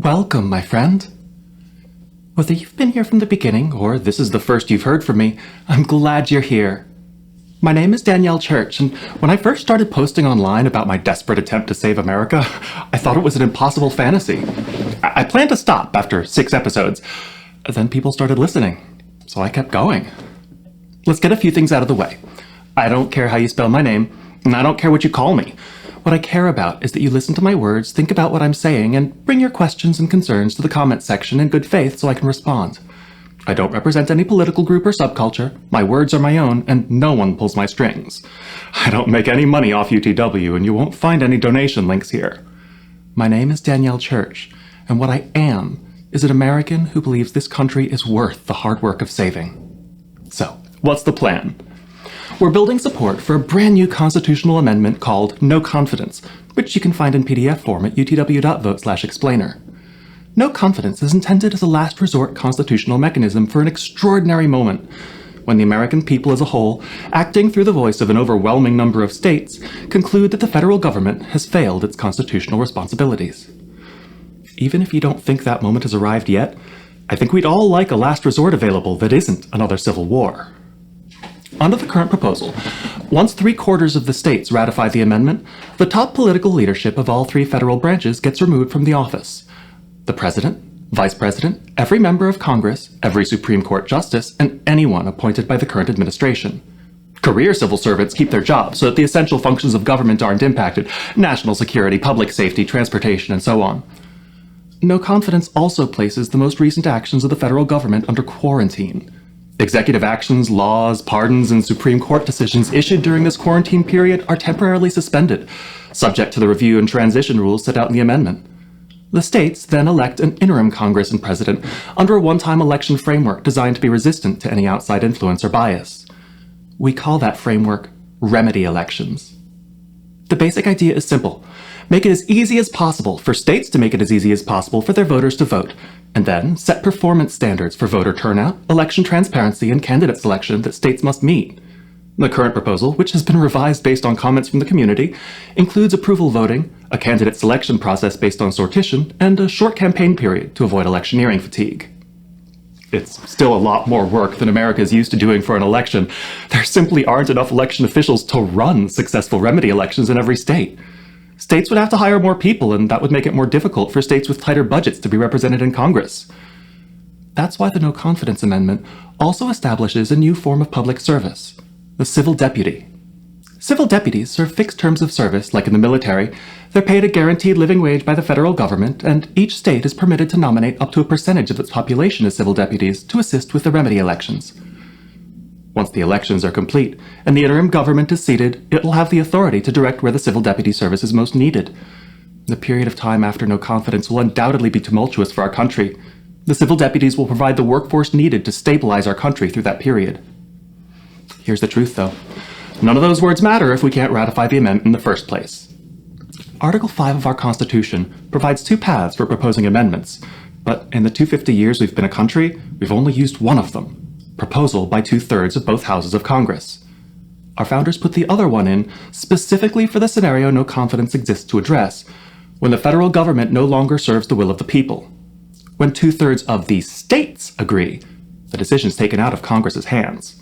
Welcome, my friend. Whether you've been here from the beginning or this is the first you've heard from me, I'm glad you're here. My name is Danielle Church, and when I first started posting online about my desperate attempt to save America, I thought it was an impossible fantasy. I planned to stop after 6 episodes. Then people started listening, so I kept going. Let's get a few things out of the way. I don't care how you spell my name, and I don't care what you call me. What I care about is that you listen to my words, think about what I'm saying, and bring your questions and concerns to the comment section in good faith so I can respond. I don't represent any political group or subculture. My words are my own, and no one pulls my strings. I don't make any money off UTW, and you won't find any donation links here. My name is Danielle Church, and what I am is an American who believes this country is worth the hard work of saving. So, what's the plan? We're building support for a brand new constitutional amendment called No Confidence, which you can find in PDF form at utw.vote/explainer. No Confidence is intended as a last resort constitutional mechanism for an extraordinary moment, when the American people as a whole, acting through the voice of an overwhelming number of states, conclude that the federal government has failed its constitutional responsibilities. Even if you don't think that moment has arrived yet, I think we'd all like a last resort available that isn't another civil war. Under the current proposal, once 3/4 of the states ratify the amendment, the top political leadership of all 3 federal branches gets removed from the office. The president, vice president, every member of Congress, every Supreme Court justice, and anyone appointed by the current administration. Career civil servants keep their jobs so that the essential functions of government aren't impacted: national security, public safety, transportation, and so on. No Confidence also places the most recent actions of the federal government under quarantine. Executive actions, laws, pardons, and Supreme Court decisions issued during this quarantine period are temporarily suspended, subject to the review and transition rules set out in the amendment. The states then elect an interim Congress and president under a one-time election framework designed to be resistant to any outside influence or bias. We call that framework remedy elections. The basic idea is simple. Make it as easy as possible for states to make it as easy as possible for their voters to vote, and then set performance standards for voter turnout, election transparency, and candidate selection that states must meet. The current proposal, which has been revised based on comments from the community, includes approval voting, a candidate selection process based on sortition, and a short campaign period to avoid electioneering fatigue. It's still a lot more work than America is used to doing for an election. There simply aren't enough election officials to run successful remedy elections in every state. States would have to hire more people, and that would make it more difficult for states with tighter budgets to be represented in Congress. That's why the No Confidence Amendment also establishes a new form of public service, the civil deputy. Civil deputies serve fixed terms of service, like in the military. They're paid a guaranteed living wage by the federal government, and each state is permitted to nominate up to a percentage of its population as civil deputies to assist with the remedy elections. Once the elections are complete and the interim government is seated, it will have the authority to direct where the civil deputy service is most needed. The period of time after No Confidence will undoubtedly be tumultuous for our country. The civil deputies will provide the workforce needed to stabilize our country through that period. Here's the truth, though. None of those words matter if we can't ratify the amendment in the first place. Article 5 of our Constitution provides 2 paths for proposing amendments, but in the 250 years we've been a country, we've only used one of them: proposal by 2/3 of both houses of Congress. Our founders put the other one in specifically for the scenario No Confidence exists to address, when the federal government no longer serves the will of the people. When 2/3 of the states agree, the decision's taken out of Congress's hands.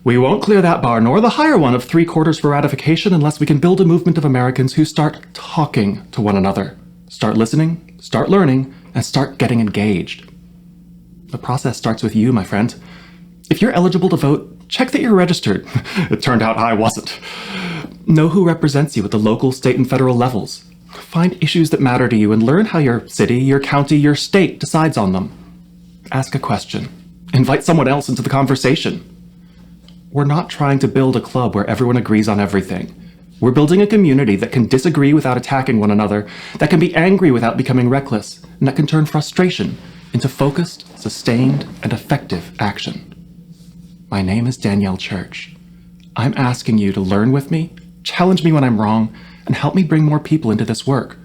We won't clear that bar, nor the higher one of 3/4 for ratification, unless we can build a movement of Americans who start talking to one another, start listening, start learning, and start getting engaged. The process starts with you, my friend. If you're eligible to vote, check that you're registered. It turned out I wasn't. Know who represents you at the local, state, and federal levels. Find issues that matter to you and learn how your city, your county, your state decides on them. Ask a question. Invite someone else into the conversation. We're not trying to build a club where everyone agrees on everything. We're building a community that can disagree without attacking one another, that can be angry without becoming reckless, and that can turn frustration into focused, sustained, and effective action. My name is Danielle Church. I'm asking you to learn with me, challenge me when I'm wrong, and help me bring more people into this work.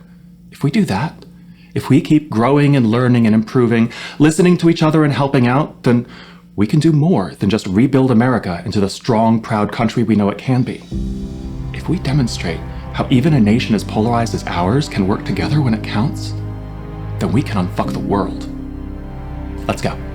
If we do that, if we keep growing and learning and improving, listening to each other and helping out, then we can do more than just rebuild America into the strong, proud country we know it can be. If we demonstrate how even a nation as polarized as ours can work together when it counts, then we can unfuck the world. Let's go.